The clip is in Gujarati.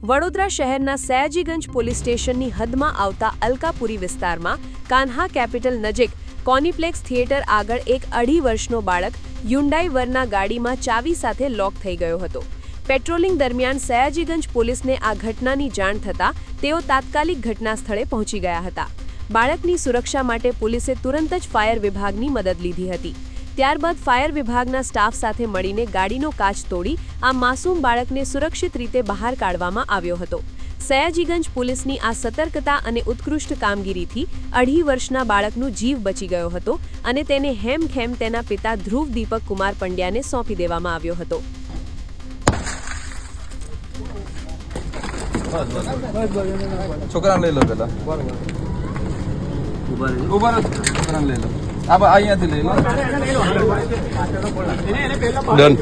વડોદરા શહેરના સયાજીગંજ પોલીસ સ્ટેશનની હદમાં આવતા અલકાપુરી વિસ્તારમાં કાન્હા કેપિટલ નજીક કોનિપ્લેક્સ થિયેટર આગળ એક 2.5 વર્ષનો બાળક હ્યુન્ડાઈ વરના ગાડીમાં ચાવી સાથે લોક થઈ ગયો હતો। પેટ્રોલિંગ દરમિયાન સયાજીગંજ પોલીસને આ ઘટનાની જાણ થતાં તેઓ તાત્કાલિક ઘટના સ્થળે પહોંચી ગયા હતા। બાળકની સુરક્ષા માટે પોલીસે તુરંત જ ફાયર વિભાગની મદદ લીધી હતી। ત્યારબાદ ફાયર વિભાગના સ્ટાફ સાથે મળીને ગાડીનો કાચ તોડી આ માસૂમ બાળકને સુરક્ષિત રીતે બહાર કાઢવામાં આવ્યો હતો। સયાજીગંજ પોલીસની આ સતર્કતા અને ઉત્કૃષ્ટ કામગીરીથી 2.5 વર્ષના બાળકનો જીવ બચી ગયો હતો અને તેને હેમખેમ તેના પિતા ધ્રુવ દીપક કુમાર પંડ્યાને સોંપી દેવામાં આવ્યો હતો। છોકરાને લઈ લો પેલા ઉભા રહો છોકરાને લઈ લો આ અહીંયાથી લઈ લો ડન